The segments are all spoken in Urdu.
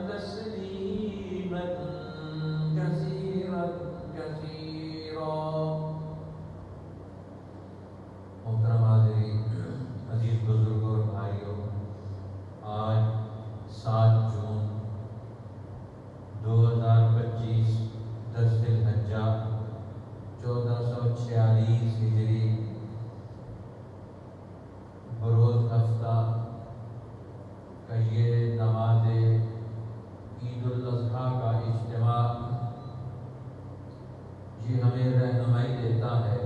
تسليما كثيرا كثيرا. محترم حاضرین، عزیز بزرگوں اور بھائیوں، آج 7 جون 2025 10 ذی الحجہ 1446 ہجری بروز ہفتہ کا یہ نماز عید الاضحیٰ کا اجتماع یہ ہمیں رہنمائی دیتا ہے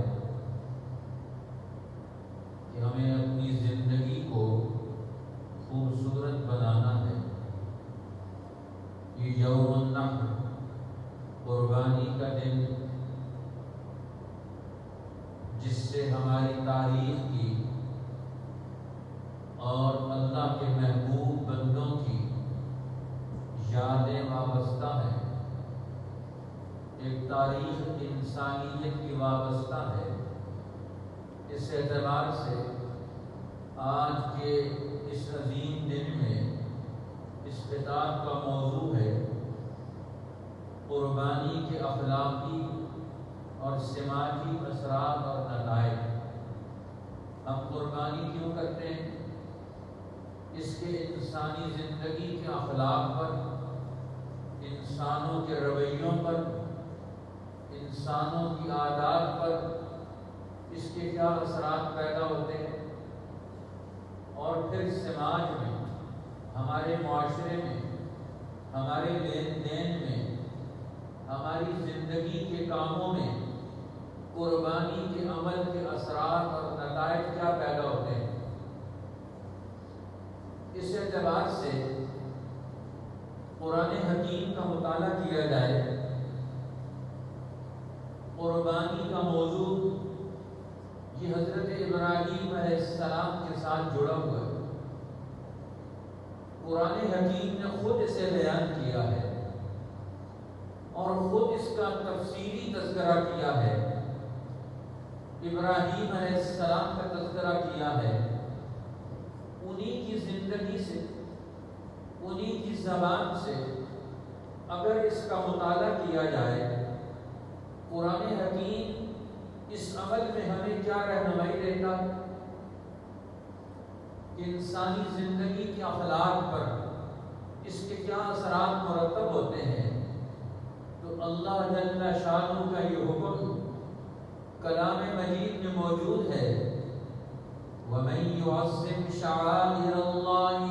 کہ ہمیں اپنی زندگی کو خوبصورت بنانا ہے. یہ یوم النحر، قربانی کا دن، جس سے ہماری تاریخ کی اور اللہ کے محبوب بندوں کی یادیں وابستہ ہیں. ایک تاریخ انسانیت کی وابستہ ہے. اس اعتبار سے آج کے اس عظیم دن میں اس خطاب کا موضوع ہے قربانی کے اخلاقی اور سماجی اثرات اور نتائج. ہم قربانی کیوں کرتے ہیں؟ اس کے انسانی زندگی کے اخلاق پر، انسانوں کے رویوں پر، انسانوں کی عادات پر اس کے کیا اثرات پیدا ہوتے ہیں، اور پھر سماج میں، ہمارے معاشرے میں، ہمارے لین دین میں، ہماری زندگی کے کاموں میں قربانی کے عمل کے اثرات اور نتائج کیا پیدا ہوتے ہیں. اس اعتبار سے قرآن حکیم کا مطالعہ کیا جائے. قربانی کا موضوع یہ حضرت ابراہیم علیہ السلام کے ساتھ جڑا ہوا ہے. قرآن حکیم نے خود اسے بیان کیا ہے اور خود اس کا تفصیلی تذکرہ کیا ہے. ابراہیم علیہ السلام کا تذکرہ کیا ہے. انہی کی زندگی سے، انہی کی زبان سے اگر اس کا مطالعہ کیا جائے، قرآن حکیم اس عمل میں ہمیں کیا رہنمائی دیتا ہے کہ انسانی زندگی کے اخلاق پر اس کے کیا اثرات مرتب ہوتے ہیں. تو اللہ جل شانہ کا یہ حکم کلام مجید میں موجود ہے، وَمَن يُعَظِّمْ شَعَائِرَ اللَّهِ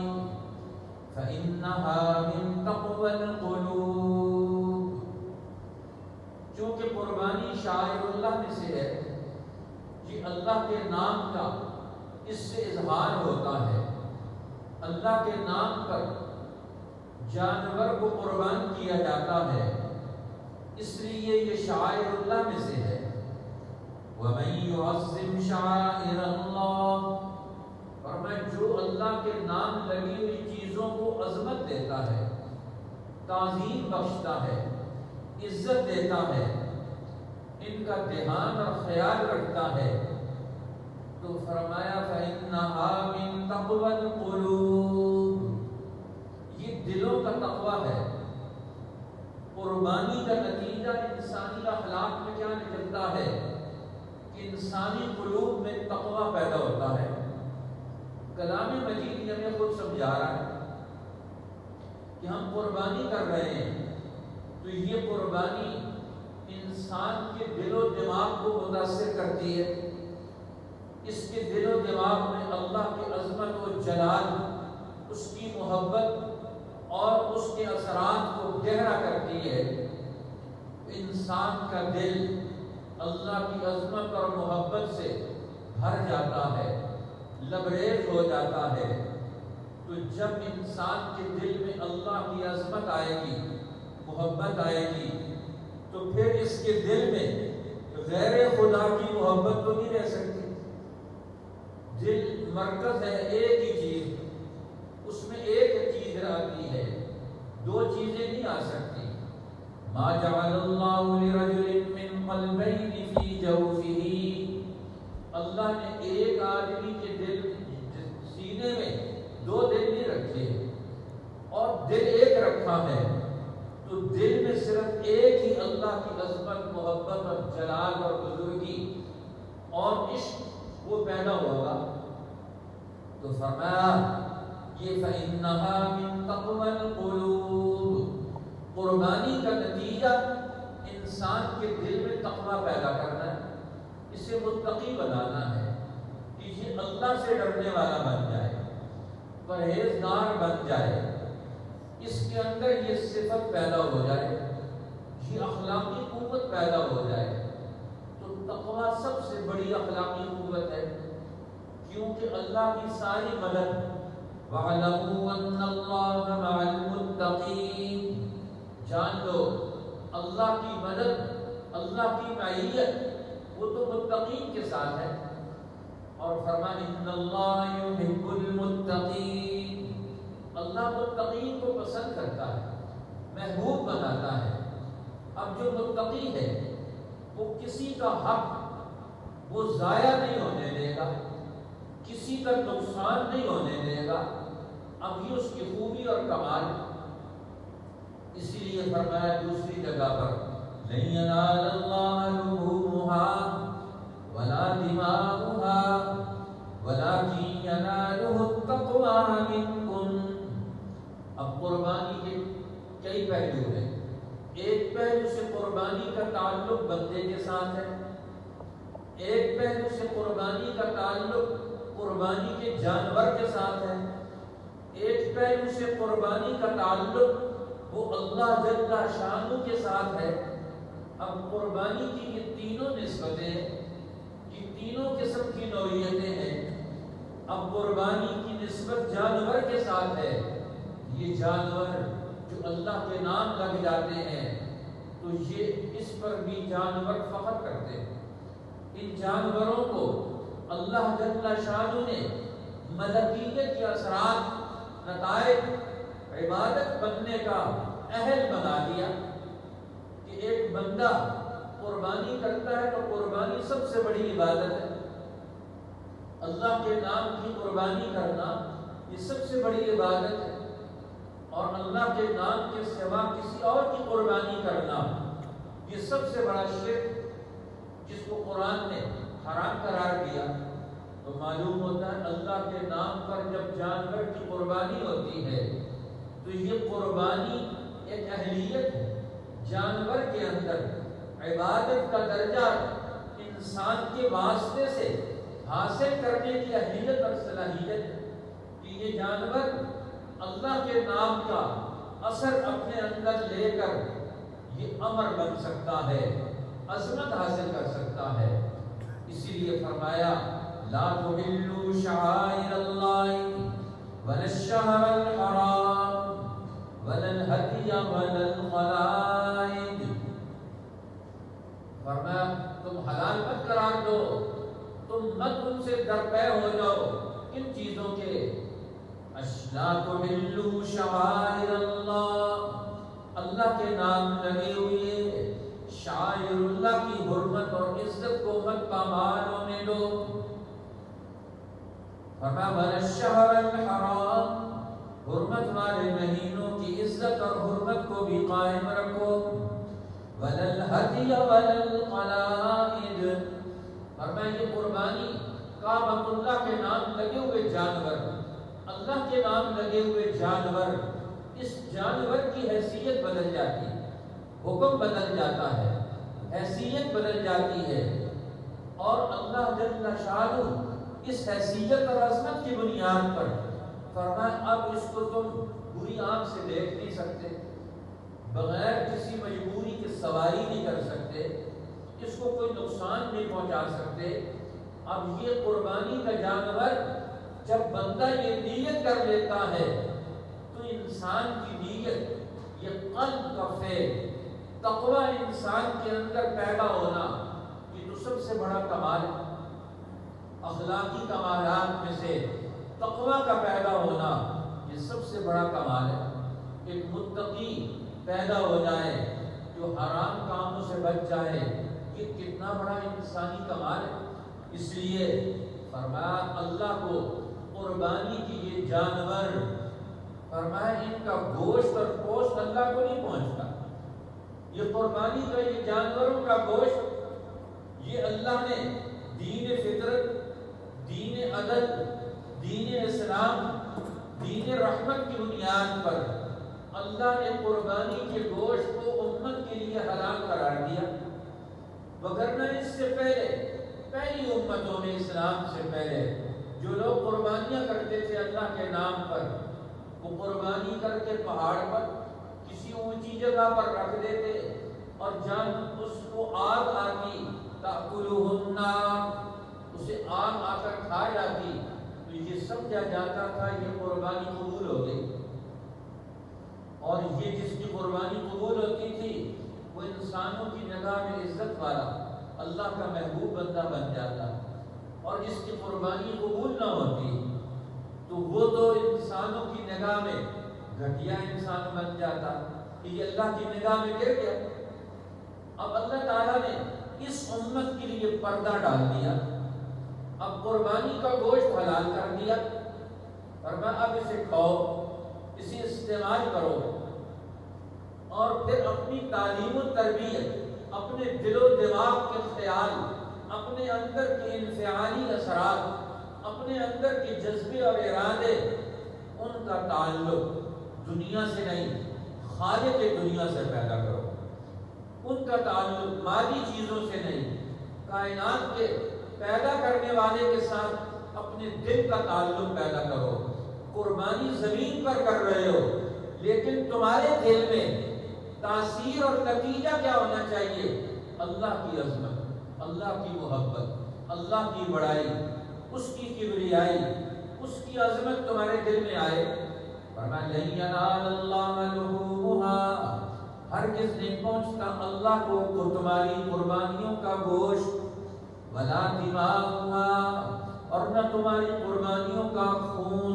فَإِنَّهَا مِن تَقْوَى الْقُلُوبِ. چونکہ قربانی شاعر اللہ میں سے ہے، یہ اللہ کے نام کا اس سے اظہار ہوتا ہے. اللہ کے نام پر جانور کو قربان کیا جاتا ہے، اس لیے یہ شاعر اللہ میں سے ہے. وَمَن يُعَظِّمْ شَعَائِرَ اللَّهِ، اور میں جو اللہ کے نام لگی ہوئی چیزوں کو عظمت دیتا ہے، تعظیم بخشتا ہے، عزت دیتا ہے، ان کا دھیان اور خیال رکھتا ہے، تو فرمایا فَإِنَّهَا مِن تَقْوَى الْقُلُوبِ، یہ دلوں کا تقویٰ ہے. قربانی کا نتیجہ انسانی اخلاق میں کیا نکلتا ہے کہ انسانی قلوب میں تقویٰ پیدا ہوتا ہے. کلام مجید ہمیں خود سمجھا رہا ہے کہ ہم قربانی کر رہے ہیں تو یہ قربانی انسان کے دل و دماغ کو متاثر کرتی ہے. اس کے دل و دماغ میں اللہ کی عظمت و جلال، اس کی محبت اور اس کے اثرات کو گہرا کرتی ہے. انسان کا دل اللہ کی عظمت اور محبت سے بھر جاتا ہے، لبریز ہو جاتا ہے. تو جب انسان کے دل میں اللہ کی عظمت آئے گی، محبت آئے گی، تو پھر اس کے دل میں غیر خدا کی محبت تو نہیں رہ سکتی. دل مرکز ہے ایک ہی چیز، اس میں ایک چیز آتی ہے، دو چیزیں نہیں آ سکتی. ما جعل اللہ لرجل من قلبین فی جوفہ، اللہ نے ایک آدمی کے دل سینے میں دو دل نہیں رکھے. اور اور دل ایک رکھا ہے تو دل میں صرف ایک ہی اللہ کی عظمت، محبت اور جلال اور بزرگی اور عشق وہ پیدا ہوگا۔ تو فرمایا یہ فَإِنَّهَا مِن تَقْوَى الْقُلُوبِ، قربانی کا نتیجہ انسان کے دل میں تقویٰ پیدا کرنا ہے، اسے متقی بنانا ہے کہ یہ اللہ سے ڈرنے والا بن جائے، پرہیزگار بن جائے، اس کے اندر یہ صفت پیدا ہو جائے، یہ اخلاقی قوت پیدا ہو جائے۔ تو تقویٰ سب سے بڑی اخلاقی قوت ہے، کیونکہ اللہ کی ساری مدد وَاعْلَمُوا أَنَّ اللَّهَ مَعَ الْمُتَّقِينَ، جان لو اللہ کی مدد، اللہ کی معیت وہ تو متقین کے ساتھ ہے۔ اور فرمایا إِنَّ اللَّهَ يُحِبُّ الْمُتَّقِينَ، اللہ متقین کو پسند کرتا ہے، محبوب بناتا ہے۔ اب جو متقی ہے وہ کسی کا حق وہ ضائع نہیں ہونے دے گا، کسی کا نقصان نہیں ہونے دے گا، اب یہ اس کی خوبی اور کمال ہے۔ اسی لیے فرمایا دوسری جگہ پر لَن يَنَالَ اللَّهَ لُحُومُهَا وَلَا دِمَاؤُهَا وَلَكِن يَنَالُهُ التَّقْوَىٰ مِنكُمْ۔ اب قربانی کے کئی پہلو ہیں، ایک پہلو سے قربانی کا تعلق بندے کے ساتھ ہے، ایک پہلو سے قربانی کا تعلق قربانی کے جانور کے ساتھ ہے، ایک پہلو سے قربانی کا تعلق وہ اللہ جل شانہ کے ساتھ ہے۔ اب قربانی کی یہ تینوں نسبتیں، یہ تینوں قسم کی نوعیتیں ہیں۔ اب قربانی کی نسبت جانور کے ساتھ ہے، یہ جانور جو اللہ کے نام لگ جاتے ہیں تو یہ اس پر بھی جانور فخر کرتے ہیں۔ ان جانوروں کو اللہ جل شانہ نے ملکیت کے اثرات، نتائج، عبادت بننے کا اہل بنا دیا کہ ایک بندہ قربانی کرتا ہے تو قربانی سب سے بڑی عبادت ہے۔ اللہ کے نام کی قربانی کرنا یہ سب سے بڑی عبادت ہے، اور اللہ کے نام کے سوا کسی اور کی قربانی کرنا یہ سب سے بڑا شرک، جس کو قرآن نے حرام قرار دیا۔ تو معلوم ہوتا ہے اللہ کے نام پر جب جانور کی قربانی ہوتی ہے تو یہ قربانی ایک اہلیت ہے، جانور کے اندر عبادت کا درجہ انسان کے واسطے سے حاصل کرنے کی اہلیت اور صلاحیت ہے کہ یہ جانور اللہ کے نام کا اثر اپنے اندر لے کر یہ امر بن سکتا ہے، عظمت حاصل کر سکتا ہے۔ اسی لیے فرمایا لا تحلوا شعائر اللہ ولا الشہر الحرام ولا الہدی ولا القلائد، فرمایا تم حلال مت قرار دو، تم مت ان سے درپے ہو جاؤ کن چیزوں کے، لا تحلوا شعائر اللہ، اللہ کے نام لگے ہوئے شعائر اللہ کی حرمت اور عزت کو مت پامال ہونے دو۔ فرمایا ولا الشہر الحرام، حرمت والے مہینوں کی عزت اور حرمت کو بھی قائم رکھو، ولا الہدی ولا القلائد، فرمایا یہ قربانی کعبۃ اللہ کے نام لگے ہوئے جانور، اللہ کے نام لگے ہوئے جانور، اس جانور کی حیثیت بدل جاتی ہے، حکم بدل جاتا ہے، حیثیت بدل جاتی ہے، اور اللہ جل شانہ اس حیثیت اور عظمت کی بنیاد پر فرمایا اب اس کو تم بری آنکھ سے دیکھ نہیں سکتے، بغیر کسی مجبوری کے سواری نہیں کر سکتے، اس کو کوئی نقصان نہیں پہنچا سکتے۔ اب یہ قربانی کا جانور جب بندہ یہ نیت کر لیتا ہے تو انسان کی نیت، یہ قلب کا فعل، تقوی انسان کے اندر پیدا ہونا، یہ تو سب سے بڑا کمال ہے۔ اخلاقی کمالات میں سے تقوی کا پیدا ہونا یہ سب سے بڑا کمال ہے۔ ایک متقی پیدا ہو جائے جو حرام کاموں سے بچ جائے، یہ کتنا بڑا انسانی کمال ہے۔ اس لیے فرمایا اللہ کو قربانی کی یہ جانور، فرمایا ان کا گوشت اور پوست اللہ کو نہیں پہنچتا. یہ قربانی کا یہ جانوروں کا گوشت یہ اللہ نے دین فطرت، دین عدل، دین اسلام، دین رحمت کی بنیاد پر اللہ نے قربانی کے گوشت کو امت کے لیے حلال قرار دیا. وگرنہ اس سے پہلی امتوں میں اسلام سے پہلے جو لوگ قربانیاں کرتے تھے اللہ کے نام پر، وہ قربانی کر کے پہاڑ پر کسی اونچی جگہ پر رکھ دیتے اور جب اس کو آگ آتی تأکلہ النار، اسے آگ آ کر کھا جاتی تو یہ سمجھا جاتا تھا یہ قربانی قبول ہو گئی. اور یہ جس کی قربانی قبول ہوتی تھی وہ انسانوں کی نگاہ میں عزت والا اللہ کا محبوب بندہ بن جاتا. اور جس کی قربانی قبول نہ ہوتی تو وہ تو انسانوں کی نگاہ میں گھٹیا انسان بن جاتا کہ یہ اللہ کی نگاہ میں گر گیا. اب اللہ تعالیٰ نے اس امت کے لیے پردہ ڈال دیا. اب قربانی کا گوشت حلال کر دیا اور میں اب اسے کھاؤ، اسے استعمال کرو اور پھر اپنی تعلیم و تربیت، اپنے دل و دماغ کے خیال، اپنے اندر کے انفعالی اثرات، اپنے اندر کے جذبے اور ارادے، ان کا تعلق دنیا سے نہیں خالق دنیا سے پیدا کرو. ان کا تعلق مادی چیزوں سے نہیں کائنات کے پیدا کرنے والے کے ساتھ اپنے دل کا تعلق پیدا کرو. قربانی زمین پر کر رہے ہو لیکن تمہارے دل میں تاثیر اور نتیجہ کیا ہونا چاہیے؟ اللہ کی عظمت، اللہ کی محبت، اللہ کی بڑائی، اس کی کبریائی، اس کی عظمت تمہارے دل میں آئے. فرمایا لن ینال اللہ لحومها، ہرگز نہیں پہنچتا اللہ کو تمہاری قربانیوں کا گوشت، ولا دماؤها، اور نہ تمہاری قربانیوں کا خون،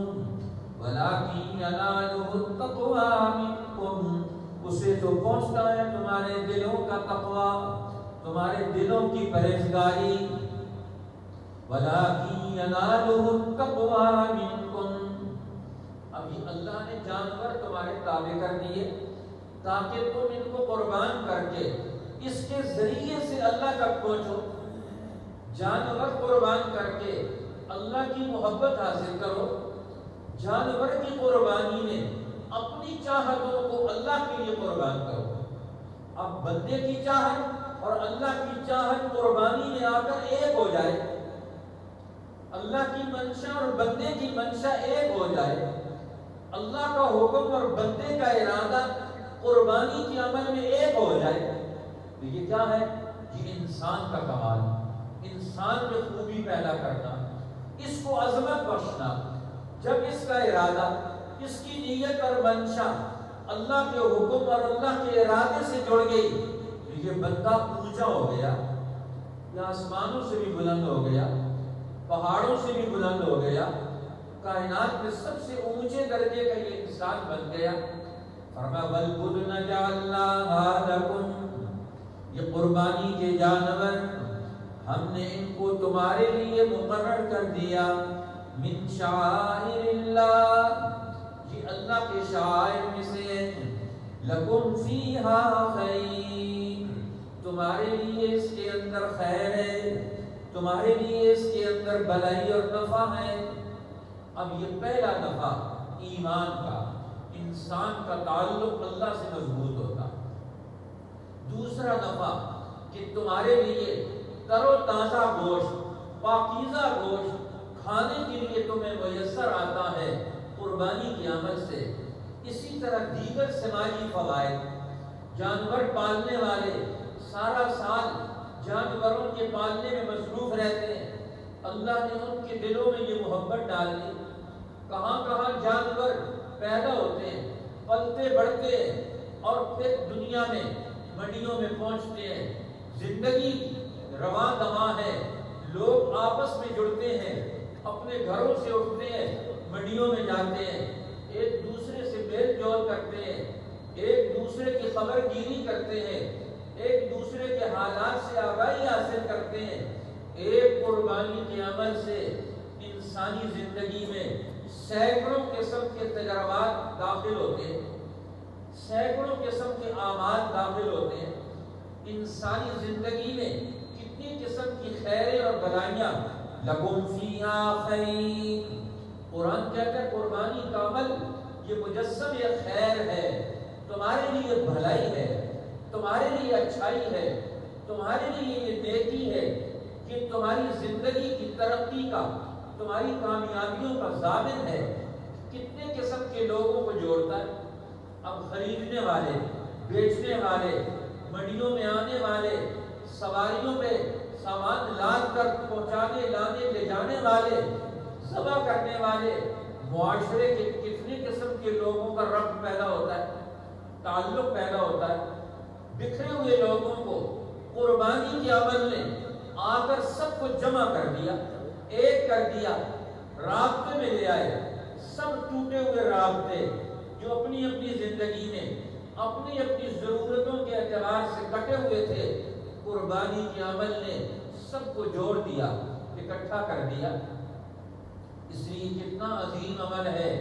ولکن ینالہ التقوی منکم، اسے تو پہنچتا ہے تمہارے دلوں کا تقوی، تمہارے دلوں کی پرہیزگاری. وَلَٰكِن يَنَالُهُ التَّقْوَىٰ مِنكُمْ، اب یہ اللہ نے جانور تمہارے تابع کر دیے تاکہ تم ان کو قربان کر کے اس کے ذریعے سے اللہ تک پہنچو. جانور قربان کر کے اللہ کی محبت حاصل کرو. جانور کی قربانی میں اپنی چاہتوں کو اللہ کے لیے قربان کرو. اب بندے کی چاہت اور اللہ کی چاہت قربانی میں آ کر ایک ہو جائے، اللہ کی منشا اور بندے کی منشا ایک ہو جائے، اللہ کا حکم اور بندے کا ارادہ قربانی کے عمل میں ایک ہو جائے، تو یہ کیا ہے؟ یہ انسان کا کمال، انسان میں خوبی پیدا کرنا، اس کو عظمت بخشنا. جب اس کا ارادہ، اس کی نیت اور منشا اللہ کے حکم اور اللہ کے ارادے سے جڑ گئی تو یہ بندہ اونچا ہو گیا، یہ آسمانوں سے بھی بلند ہو گیا، پہاڑوں سے بھی بلند ہو گیا، کائنات میں سب سے اونچے درجے کا یہ انسان بن گیا. فرمایا وَالْبُدْنَ جَعَلْنَاهَا لَكُمْ، یہ قربانی کے جانور ہم نے ان کو تمہارے لیے مقرر کر دیا. من شعائر اللہ، یہ اللہ کے شعائر میں سے. لکم فیہا خیر، تمہارے لیے اس کے اندر خیر ہے، تمہارے لیے اس کے اندر بھلائی اور نفع ہے. اب یہ پہلا نفع ایمان کا، انسان کا تعلق اللہ سے مضبوط ہوتا. دوسرا نفع کہ تمہارے لیے تر و تازہ گوشت، پاکیزہ گوشت کھانے کے لیے تمہیں میسر آتا ہے قربانی کے عمل سے. اسی طرح دیگر سماجی فوائد، جانور پالنے والے سارا سال جانوروں کے پالنے میں مصروف رہتے ہیں. اللہ نے ان کے دلوں میں یہ محبت ڈال دی. کہاں کہاں جانور پیدا ہوتے ہیں، پلتے بڑھتے ہیں اور پھر دنیا میں منڈیوں میں پہنچتے ہیں. زندگی رواں دواں ہے، لوگ آپس میں جڑتے ہیں، اپنے گھروں سے اٹھتے ہیں، منڈیوں میں جاتے ہیں، ایک دوسرے سے میل جول کرتے ہیں، ایک دوسرے کی خبر گیری کرتے ہیں، ایک دوسرے کے حالات سے آگاہی حاصل کرتے ہیں. ایک قربانی کے عمل سے انسانی زندگی میں سینکڑوں قسم کے تجربات داخل ہوتے ہیں، سینکڑوں قسم کے اعمال داخل ہوتے ہیں۔ انسانی زندگی میں کتنی قسم کی خیریں اور بھلائیاں، لکم فیہا خیر، قرآن کہتا ہے قربانی کا عمل یہ مجسم یہ خیر ہے، تمہارے لیے بھلائی ہے، تمہارے لیے اچھائی ہے، تمہارے لیے یہ نیکی ہے، یہ تمہاری زندگی کی ترقی کا، تمہاری کامیابیوں کا ضامن ہے۔ کتنے قسم کے لوگوں کو جوڑتا ہے۔ اب خریدنے والے، بیچنے والے، منڈیوں میں آنے والے، سواریوں پہ سامان لاد کر پہنچانے لانے لے جانے والے، ذبح کرنے والے، معاشرے کے کتنے قسم کے لوگوں کا ربط پیدا ہوتا ہے، تعلق پیدا ہوتا ہے۔ بکھرے ہوئے لوگوں کو قربانی کے عمل نے آ کر سب کو جمع کر دیا، ایک کر دیا، رابطے میں لے آئے۔ سب ٹوٹے ہوئے رابطے جو اپنی اپنی زندگی میں اپنی اپنی ضرورتوں کے اعتبار سے کٹے ہوئے تھے، قربانی کے عمل نے سب کو جوڑ دیا، اکٹھا کر دیا۔ اس لیے کتنا عظیم عمل ہے۔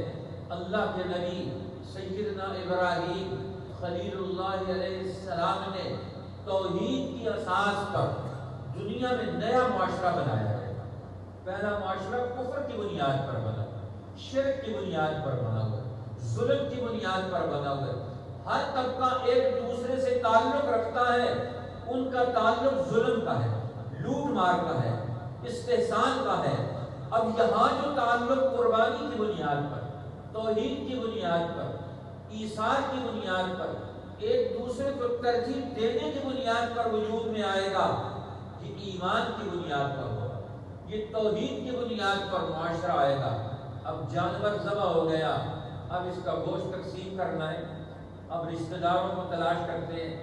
اللہ کے نبی سیدنا ابراہیم خلیل اللہ علیہ السلام نے توحید کی اساس پر دنیا میں نیا معاشرہ بنایا ہے۔ پہلا معاشرہ کفر کی بنیاد پر بنا، شرک کی بنیاد پر بنا ہوا، ظلم کی بنیاد پر بنا ہوا۔ ہر طبقہ ایک دوسرے سے تعلق رکھتا ہے، ان کا تعلق ظلم کا ہے، لوٹ مار کا ہے، استحسان کا ہے۔ اب یہاں جو تعلق قربانی کی بنیاد پر، توحید کی بنیاد پر، ایثار کی بنیاد پر، ایک دوسرے کو ترجیح دینے کی بنیاد پر وجود میں آئے گا، یہ ایمان کی بنیاد پر ہوگا، یہ توحید کی بنیاد پر معاشرہ آئے گا۔ اب جانور ذبح ہو گیا، اب اس کا گوشت تقسیم کرنا ہے، اب رشتہ داروں کو تلاش کرتے ہیں،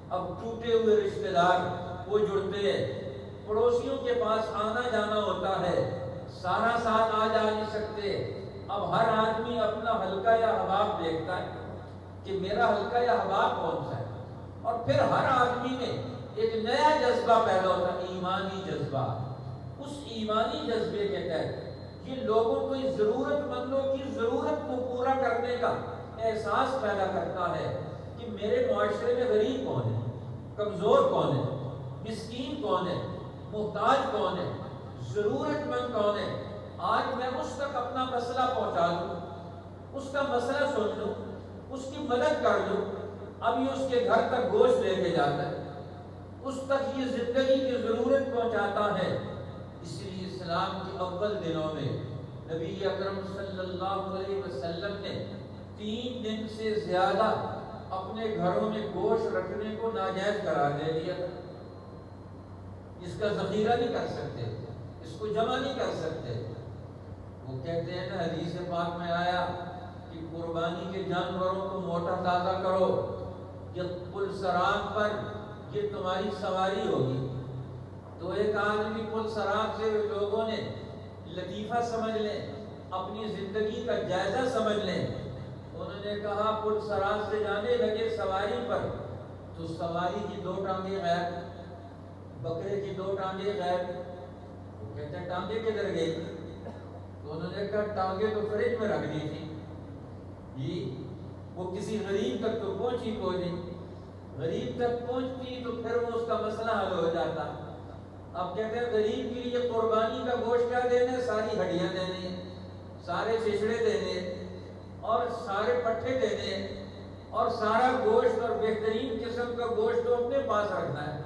اب ٹوٹے ہوئے رشتہ دار وہ جڑتے ہیں، پڑوسیوں کے پاس آنا جانا ہوتا ہے، سارا ساتھ آ جا نہیں سکتے۔ اب ہر آدمی اپنا حلقہ یا احباب دیکھتا ہے کہ میرا حلقہ یا احباب کون سا ہے، اور پھر ہر آدمی میں ایک نیا جذبہ پیدا ہوتا ہے، ایمانی جذبہ۔ اس ایمانی جذبے کے تحت یہ لوگوں کو ضرورت مندوں کی ضرورت کو پورا کرنے کا احساس پیدا کرتا ہے کہ میرے معاشرے میں غریب کون ہے، کمزور کون ہے، مسکین کون ہے، محتاج کون ہے، ضرورت مند کون ہے۔ آج میں اس تک اپنا مسئلہ پہنچا دوں، اس کا مسئلہ سن لوں، اس کی مدد کر دوں۔ اب یہ اس کے گھر تک گوشت لے کے جاتا ہے، اس تک یہ زندگی کی ضرورت پہنچاتا ہے۔ اس لیے اسلام کے اول دنوں میں نبی اکرم صلی اللہ علیہ وسلم نے 3 دن سے زیادہ اپنے گھروں میں گوشت رکھنے کو ناجائز قرار دے دیا تھا۔ اس کا ذخیرہ نہیں کر سکتے، اس کو جمع نہیں کر سکتے۔ وہ کہتے ہیں نا، حدیث پاک میں آیا کہ قربانی کے جانوروں کو موٹا تازہ کرو، یہ پل صراط پر یہ تمہاری سواری ہوگی۔ تو ایک آدمی پل صراط سے لوگوں نے لطیفہ سمجھ لیں، اپنی زندگی کا جائزہ سمجھ لیں۔ انہوں نے کہا پل صراط سے جانے لگے سواری پر، تو سواری کی 2 ٹانگیں غائب، بکرے کی 2 ٹانگیں غائب۔ وہ کہتے ہیں ٹانگیں کدھر گئی؟ تو انہوں نے کہا ٹانگیں تو فریج میں رکھ دی تھی جی، وہ کسی غریب تک تو پہنچی کوئی نہیں۔ غریب تک پہنچتی تو پھر وہ اس کا مسئلہ حل ہو جاتا۔ اب کہتے ہیں غریب کے لیے قربانی کا گوشت کیا دینے، ساری ہڈیاں دینے، سارے چچڑے دینے، اور سارے پٹھے دینے، اور سارا گوشت اور بہترین قسم کا گوشت تو اپنے پاس رکھنا ہے۔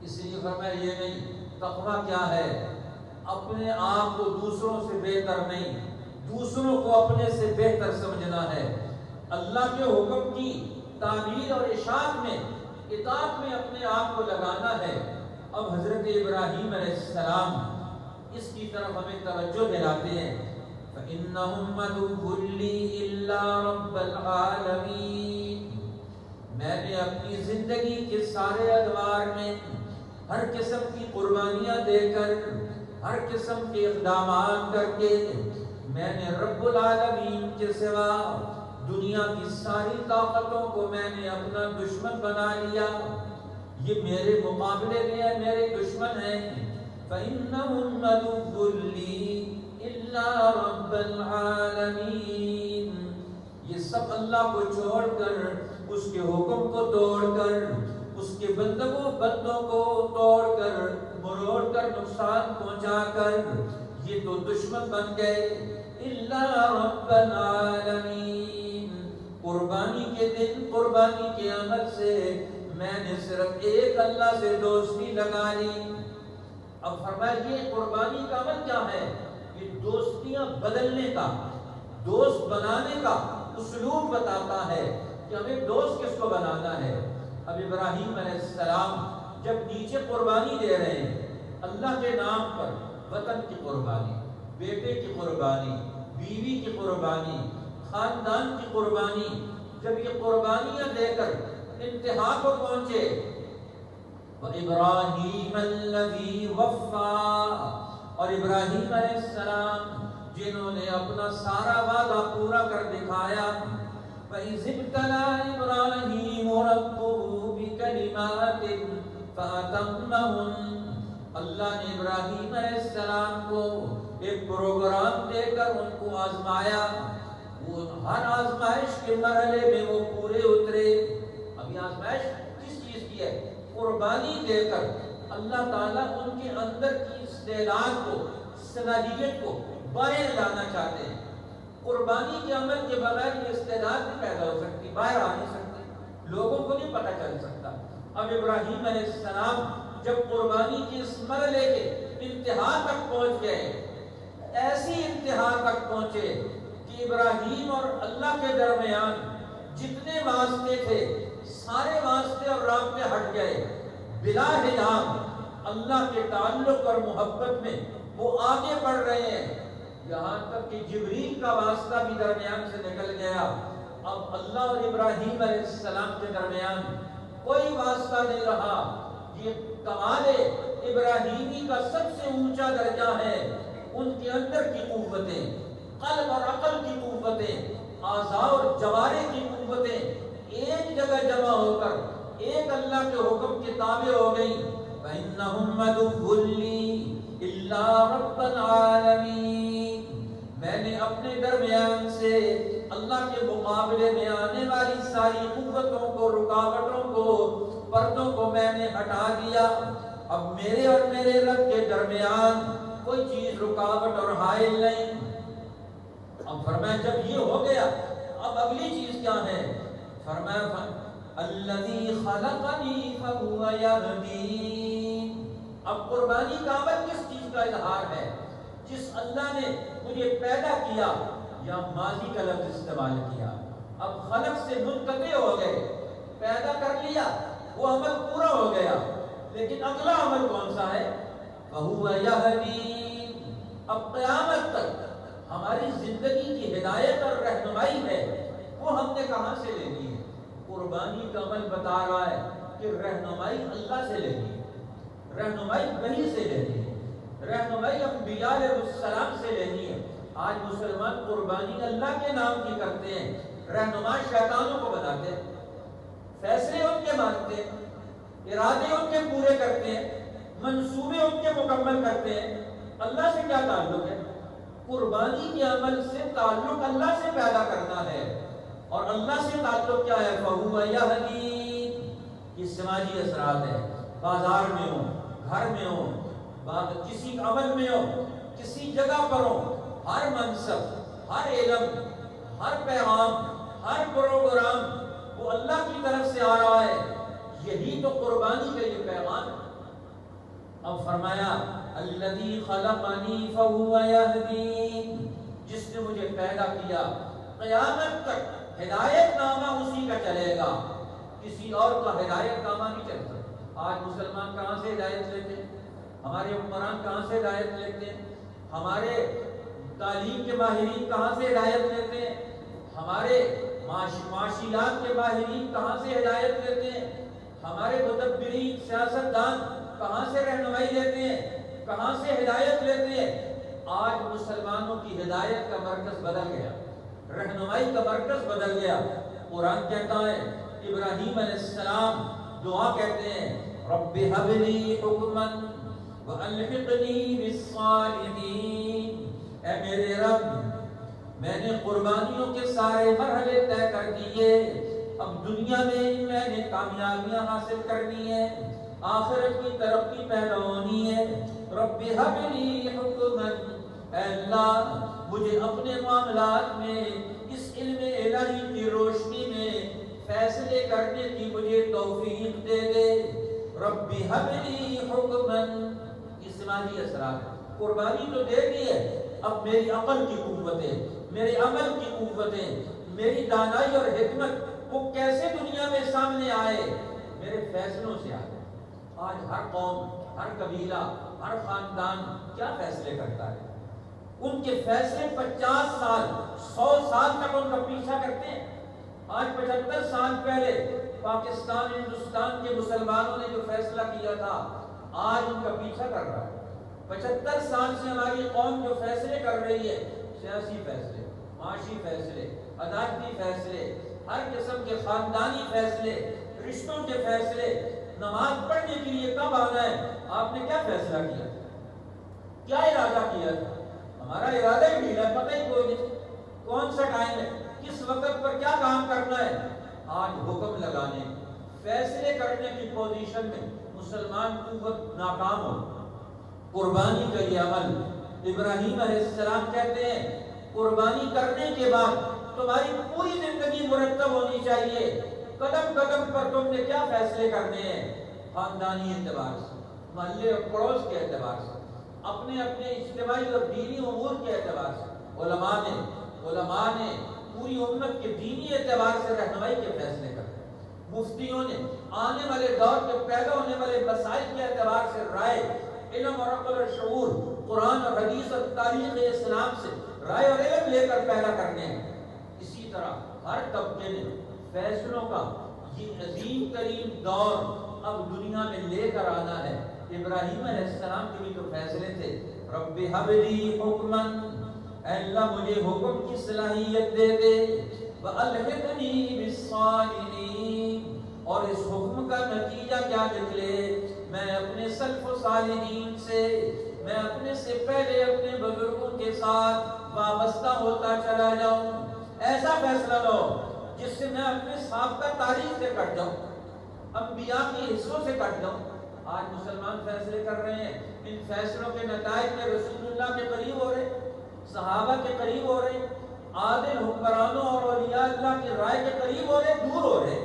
اس لیے فرمایا یہ نہیں، تقویٰ کیا ہے؟ اپنے آپ کو دوسروں سے بہتر نہیں، دوسروں کو اپنے سے بہتر سمجھنا ہے۔ اللہ کے حکم کی تعمیل اور اشاعت میں، اطاعت میں اپنے آپ کو لگانا ہے۔ اب حضرت ابراہیم علیہ السلام اس کی طرف ہمیں توجہ دلاتے ہیں۔ فَإِنَّهُمْ مَدُوبٌ لِّي إِلَّا رَبَّ الْعَالَمِينَ، میں نے اپنی زندگی کے سارے ادوار میں ہر قسم کی قربانیاں دے کر، ہر قسم کے اقدامات کر کے، میں نے رب العالمین کے سوا دنیا کی ساری طاقتوں کو میں نے اپنا دشمن بنا لیا۔ یہ میرے مقابلے میں ہے، میرے دشمن ہیں۔ فَإِنَّهُمْ عَدُوٌّ لِّي إِلَّا إلا رب العالمين. یہ سب اللہ کو چھوڑ کر، اس کے حکم کو توڑ کر، اس کے بندوں کو توڑ کر، مروڑ کر، نقصان پہنچا کر یہ تو دشمن بن گئے. الا رب العالمین. قربانی کے دن، قربانی کے عمل سے میں نے صرف ایک اللہ سے دوستی لگا لی. اب فرمایا یہ قربانی کا عمل کیا ہے؟ یہ دوستیاں بدلنے کا، دوست بنانے کا اسلوب بتاتا ہے کہ ہمیں دوست کس کو بنانا ہے. اب ابراہیم علیہ السلام جب نیچے قربانی دے رہے ہیں اللہ کے نام پر، وطن کی قربانی، بیٹے کی قربانی، بیوی کی قربانی، خاندان کی قربانی، جب یہ قربانیاں دے کر انتہا کو پہنچے، وَإِبْرَاهِيمَ الَّذِي وَفَّى، اور ابراہیم علیہ السلام جنہوں نے اپنا سارا وعدہ پورا کر دکھایا. فَإِذِ ابْتَلَىٰ إِبْرَاهِيمُ رَبُّهُ بِكَلِمَاتٍ فَأَتَمَّهُنَّ. اللہ نے ابراہیم علیہ السلام کو ایک پروگرام دے کر ان کو آزمایا. وہ ہر آزمائش کے مرحلے میں وہ پورے اترے. ابھی آزمائش کس چیز کی ہے؟ قربانی دے کر اللہ تعالیٰ ان کے اندر کی استعداد کو، صلاحیت کو باہر لانا چاہتے ہیں. قربانی کے عمل کے بغیر یہ استعداد نہیں پیدا ہو سکتی، باہر آ نہیں سکتی، لوگوں کو نہیں پتہ چل سکتا. اب ابراہیم علیہ السلام جب قربانی کے اس مرحلے کے انتہا تک پہنچ گئے، ایسی انتہا تک پہنچے کہ ابراہیم اور اللہ کے درمیان جتنے واسطے تھے سارے واسطے اور رابطے ہٹ گئے. بلا حجاب اللہ کے تعلق اور محبت میں وہ آگے بڑھ رہے ہیں، یہاں تک کہ جبریل کا واسطہ بھی درمیان سے نکل گیا. اب اللہ اور ابراہیم علیہ السلام کے درمیان کوئی واسطہ نہیں رہا. یہ کمال ابراہیمی کا سب سے اونچا درجہ ہے. ان کے اندر کی قوتیں، قلب اور عقل کی قوتیں، اعضاء اور جوارح کی قوتیں ایک جگہ جمع ہو کر ایک اللہ کے حکم کے تابع ہو گئی. فَإِنَّهُمْ عَدُوٌّ لِّي إِلَّا رَبَّ الْعَالَمِينَ. میں نے اپنے درمیان سے اللہ کے مقابلے میں آنے والی ساری قوتوں کو، رکاوٹوں کو، پردوں کو میں نے ہٹا دیا. اب میرے اور میرے رب کے درمیان کوئی چیز رکاوٹ اور حائل نہیں. اب فرمایا جب یہ ہو گیا اب اگلی چیز کیا ہے؟ فرمایا الذی خلقنی فہو یہدین. اب قربانی کا عمل کس چیز کا اظہار ہے؟ جس اللہ نے مجھے پیدا کیا، یا ماضی کا لفظ استعمال کیا. اب خلق سے منقطع ہو گئے، پیدا کر لیا، وہ عمل پورا ہو گیا، لیکن اگلا عمل کون سا ہے؟ فہو یہدین. اب قیامت تک ہماری زندگی کی ہدایت اور رہنمائی ہے، وہ ہم نے کہاں سے لینی ہے؟ قربانی کا عمل بتا رہا ہے کہ رہنمائی اللہ سے لینی ہے، رہنمائی وحی سے لینی ہے، رہنمائی انبیاء علیہ السلام سے لینی ہے. آج مسلمان قربانی اللہ کے نام کی کرتے ہیں، رہنما شیطانوں کو بناتے ہیں، فیصلے ان کے مانتے ہیں، ارادے ان کے پورے کرتے ہیں، منصوبے ان کے مکمل کرتے ہیں. اللہ سے کیا تعلق ہے؟ قربانی کے عمل سے تعلق اللہ سے پیدا کرنا ہے. اور اللہ سے تعلق کیا ہے؟ فَهُوَ يَهْدِينِ. یہ سماجی اثرات ہیں، بازار میں ہو، گھر میں ہو، کسی عمل میں ہو، کسی جگہ پر ہو، ہر منصب، ہر علم، ہر پیغام، ہر پروگرام وہ اللہ کی طرف سے آ رہا ہے. یہی تو قربانی کا یہ پیغام. اب فرمایا الذی خلقنی فہو یہدین. جس نے مجھے پیدا کیا، قیامت تک ہدایت نامہ اسی کا چلے گا، کسی اور کا ہدایت نامہ نہیں چلتا. آج مسلمان کہاں سے ہدایت لیتے ہیں؟ ہمارے حکمران کہاں سے ہدایت لیتے ہیں؟ ہمارے تعلیم کے ماہرین کہاں سے ہدایت لیتے ہیں؟ ہمارے معاشیات کے ماہرین کہاں سے ہدایت لیتے ہیں؟ ہمارے مدبرین، سیاستدان کہاں سے رہنمائی لیتے ہیں؟ کہاں سے ہدایت لیتے ہیں؟ آج مسلمانوں کی ہدایت کا مرکز بدل گیا، رہنمائی کا مرکز بدل گیا. قرآن کہتا ہے، ابراہیم علیہ السلام دعا کہتے ہیں، رب هب لی حکما والحقنی بالصالحین. اے میرے رب میں نے قربانیوں کے سارے مرحلے طے کر دیے، اب دنیا میں نے کامیابیاں حاصل کرنی ہے، آخرت کی ترقی پیدا ہونی ہے۔ رب ہب لی حکما، اے اللہ مجھے اپنے معاملات میں اس علم الہی کی روشنی میں فیصلے کرنے کی مجھے توفیق دے دے۔ رب ہب لی حکما، یہ سماجی اثرات ہے۔ قربانی تو دے دی ہے، اب میری عقل کی قوتیں، میرے عمل کی قوتیں، میری دانائی اور حکمت وہ کیسے دنیا میں سامنے آئے؟ میرے فیصلوں سے آئے۔ آج ہر قوم، ہر قبیلہ، ہر خاندان کیا فیصلے کرتا ہے؟ ان کے فیصلے 50 سال 100 سال تک ان کا پیچھا کرتے ہیں۔ آج 75 سال پہلے پاکستان ہندوستان کے مسلمانوں نے جو فیصلہ کیا تھا آج ان کا پیچھا کر رہا ہے۔ 75 سال سے ہماری قوم جو فیصلے کر رہی ہے، سیاسی فیصلے، معاشی فیصلے، عدالتی فیصلے، ہر قسم کے خاندانی فیصلے، رشتوں کے فیصلے، نماز پڑھنے کے لیے کب آنا ہے، آپ نے کیا فیصلہ کیا، کیا ارادہ کیا تھا؟ ہمارا ارادہ ہی ڈھیلا ہے، پتہ ہی کوئی نہیں کون سا ٹائم ہے، کس وقت پر کیا کام کرنا ہے۔ آج حکم لگانے، فیصلے کرنے کی پوزیشن میں مسلمان قوت ناکام ہو۔ قربانی کا یہ عمل، ابراہیم علیہ السلام کہتے ہیں قربانی کرنے کے بعد تمہاری پوری زندگی مرتب ہونی چاہیے۔ قدم قدم پر تم نے کیا فیصلے کرنے ہیں، خاندانی اعتبار سے، محلے اور پڑوس کے اعتبار سے، اپنے اپنے اجتماعی اور دینی امور کے اعتبار سے۔ علماء نے پوری امت کے دینی اعتبار سے رہنمائی کے فیصلے کرتے ہیں۔ مفتیوں نے آنے والے دور کے پیدا ہونے والے مسائل کے اعتبار سے رائے، علم اور عقل اور شعور، قرآن اور حدیث اور تاریخ اسلام سے رائے اور علم لے کر پیدا کرنے ہیں۔ اسی طرح ہر طبقے نے فیصلوں کا یہ عظیم ترین دور اب دنیا میں لے کر آنا ہے۔ ابراہیم علیہ السلام کے بھی تو فیصلے تھے، رب ہب لی حکما، اے اللہ مجھے حکم کی صلاحیت دے دے، وَأَلْحِقْنِي بِالصَّالِحِينَ، اور اس حکم کا نتیجہ کیا نکلے، میں اپنے سلف و صالحین سے، میں اپنے سے پہلے اپنے بزرگوں کے ساتھ وابستہ ہوتا چلا جاؤں۔ ایسا فیصلہ لو جس سے میں اپنے سابقہ تاریخ سے کٹ جاؤں، انبیاء کے حصوں سے کٹ جاؤں۔ آج مسلمان فیصلے کر رہے ہیں، ان فیصلوں کے نتائج میں رسول اللہ کے قریب ہو رہے، صحابہ کے قریب ہو رہے، عادل حکمرانوں اور اولیاء اللہ کی رائے کے قریب ہو رہے، دور ہو رہے۔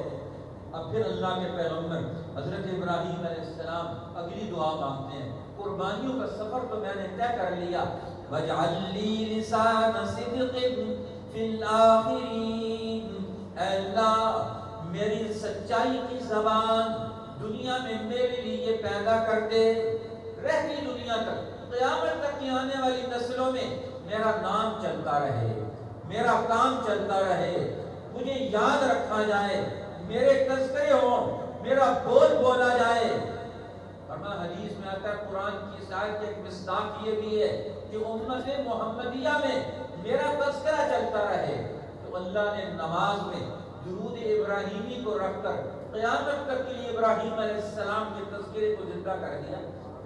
اب پھر اللہ کے پیغمبر حضرت ابراہیم علیہ السلام اگلی دعا مانگتے ہیں۔ قربانیوں کا سفر تو میں نے طے کر لیا، وَاجْعَلْ لِي لِسَانَ صِدْقٍ فِي الْآخِرِينَ، اے اللہ میری سچائی کی زبان دنیا میں میرے لیے پیدا کر دے، رہتی دنیا تک، قیامت تک کی آنے والی نسلوں میں میرا نام چلتا رہے، میرا کام چلتا رہے، مجھے یاد رکھا جائے، میرے تذکرے ہوں، میرا بول بولا جائے۔ ورنہ حدیث میں آتا ہے، قرآن کی اس آیت کی ایک مصداق یہ بھی ہے کہ امت محمدیہ میں میرا تذکرہ چلتا رہے۔ تو اللہ نے نماز میں درود ابراہیمی کو رکھ کر قیامت تک کے لیے ابراہیم علیہ السلام کے تذکرے کو زندہ کر دیا۔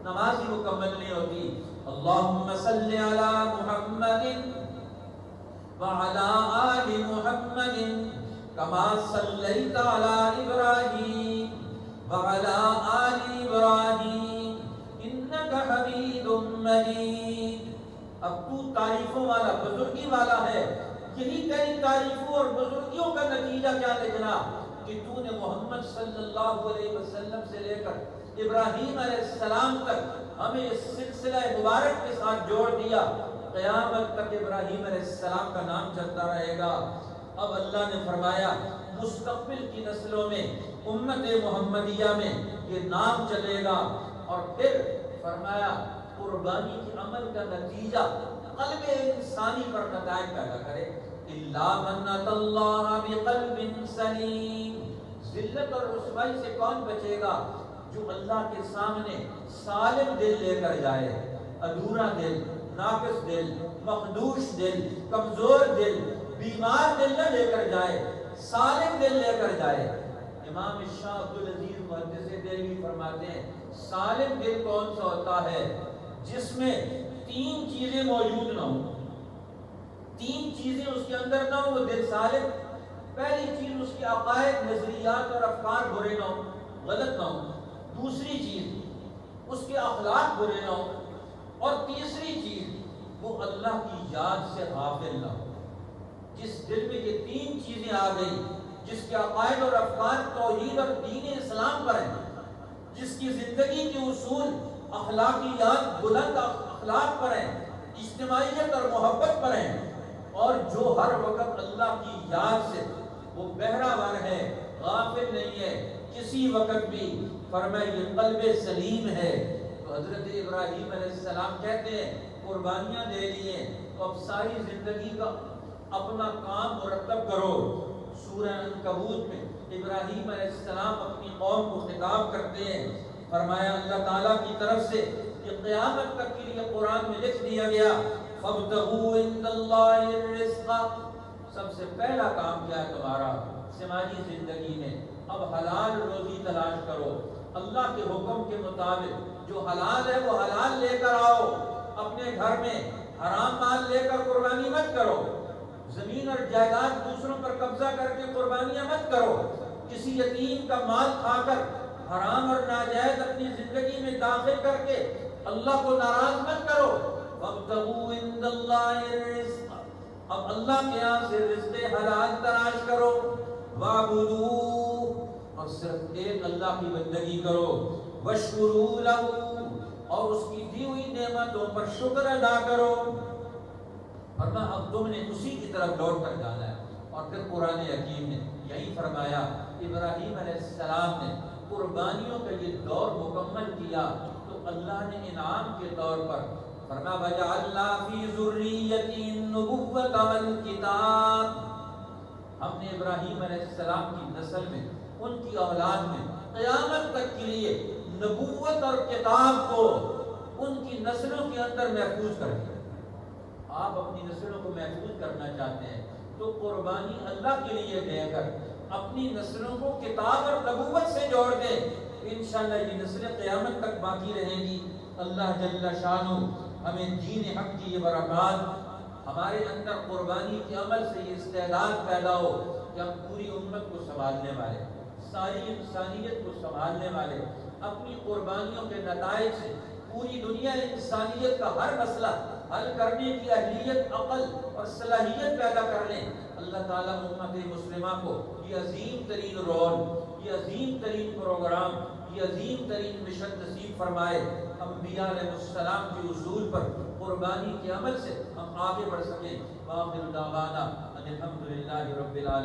نماز ہی مکمل نہیں ہوتی۔ اللہم صلی علی محمد وعلی آل محمد کما صلیت علی ابراہیم وعلی آل ابراہیم انک حمید مجید۔ اب تو تعریفوں والا، بزرگی والا ہے، یہی تیری تعریفوں اور بزرگیوں کا نتیجہ کیا نکلا کہ تو نے محمد صلی اللہ علیہ وسلم سے لے کر ابراہیم علیہ السلام تک ہمیں اس سلسلہ مبارک کے ساتھ جوڑ دیا۔ قیامت تک ابراہیم علیہ السلام کا نام چلتا رہے گا۔ اب اللہ نے فرمایا مستقبل کی نسلوں میں، امت محمدیہ میں یہ نام چلے گا۔ اور پھر فرمایا قربانی کے عمل کا نتیجہ قلب انسانی پر نتائج پیدا کرے۔ الا من اتى الله بقلب سلیم، ذلت اور رسوائی سے کون بچے گا؟ جو اللہ کے سامنے سالم دل لے کر جائے، ادھورا دل، ناقص دل، مخدوش دل، کمزور دل، بیمار دل نہ لے کر جائے، سالم دل لے کر جائے۔ امام شاہ عبدالعزیز محدث دہلوی فرماتے ہیں سالم دل کون سا ہوتا ہے؟ جس میں تین چیزیں موجود نہ ہوں۔ تین چیزیں اس کے اندر نہ ہو وہ دل صالح. پہلی چیز اس کے عقائد، نظریات اور افکار برے نہ ہو، غلط نہ ہو. دوسری چیز اس کے اخلاق برے نہ ہو. اور تیسری چیز وہ اللہ کی یاد سے غافل نہ ہو. جس دل میں یہ تین چیزیں آ گئی، جس کے عقائد اور افکار توحید اور دین اسلام پر ہیں، جس کی زندگی کے اصول اخلاقیات بلند اخلاق پر ہیں، اجتماعیت اور محبت پر ہیں، اور جو ہر وقت اللہ کی یاد سے وہ بہراور ہے، غافل نہیں ہے کسی وقت بھی. فرمایا یہ قلب سلیم ہے. تو حضرت ابراہیم علیہ السلام کہتے ہیں قربانیاں دے لیے تو اب ساری زندگی کا اپنا کام مرتب کرو. سورہ عنکبوت میں ابراہیم علیہ السلام اپنی قوم کو خطاب کرتے ہیں. فرمایا اللہ تعالیٰ کی طرف سے کہ قیامت تک کے لیے قرآن میں لکھ دیا گیا فَابْتَغُوا عِندَ اللَّهِ الرِّزْقَ. سب سے پہلا کام کیا ہے تمہارا سماجی زندگی میں؟ اب حلال روزی تلاش کرو. اللہ کے حکم کے مطابق جو حلال ہے وہ حلال لے کر آؤ. اپنے گھر میں حرام مال لے کر قربانی مت کرو. زمین اور جائیداد دوسروں پر قبضہ کر کے قربانیاں مت کرو. کسی یتیم کا مال کھا کر حرام اور ناجائز اپنی زندگی میں داخل کر کے اللہ کو ناراض مت کرو. وَابْتَغُوا عِندَ اللَّهِ الرِّزْقَ. اب اللہ کے یہاں سے رزق حلال تلاش کرو. وَاعْبُدُوهُ. اور صرف ایک اللہ کی بندگی کرو. وَاشْكُرُوا لَهُ. اور اس کی دی ہوئی نعمتوں پر شکر ادا کرو. فرمایا اب تم نے اسی کی طرف لوٹ کر جانا ہے. اور پھر قرآن حکیم نے یہی فرمایا. ابراہیم علیہ السلام نے قربانیوں کا یہ دور مکمل کیا تو اللہ نے انعام کے طور پر فرمایا وَجَعَلْنَا فِي ذُرِّيَّتِهِ النُّبُوَّةَ وَالْكِتَابَ. ہم نے ابراہیم علیہ السلام کی نسل میں، ان کی اولاد میں قیامت تک کے لیے نبوت اور کتاب کو ان کی نسلوں کے اندر محفوظ کر دیا. آپ اپنی نسلوں کو محفوظ کرنا چاہتے ہیں تو قربانی اللہ کے لیے دے کر اپنی نسلوں کو کتاب اور نبوت سے جوڑ دیں. انشاءاللہ یہ نسلیں قیامت تک باقی رہیں گی. اللہ جل شانہ ہمیں دین حق کی یہ برکات، ہمارے اندر قربانی کے عمل سے یہ استعداد پیدا ہو کہ ہم پوری امت کو سنبھالنے والے، ساری انسانیت کو سنبھالنے والے، اپنی قربانیوں کے نتائج سے پوری دنیا انسانیت کا ہر مسئلہ حل کرنے کی اہلیت، عقل اور صلاحیت پیدا کر لیں. اللہ تعالیٰ امت مسلمہ کو یہ عظیم ترین رول، یہ عظیم ترین پروگرام، یہ عظیم ترین مشن نصیب فرمائے. انبیاء علیہ السلام کے اصول پر قربانی کے عمل سے ہم آگے بڑھ سکیں. وآخر دعوانا ان الحمد للہ رب العالمین.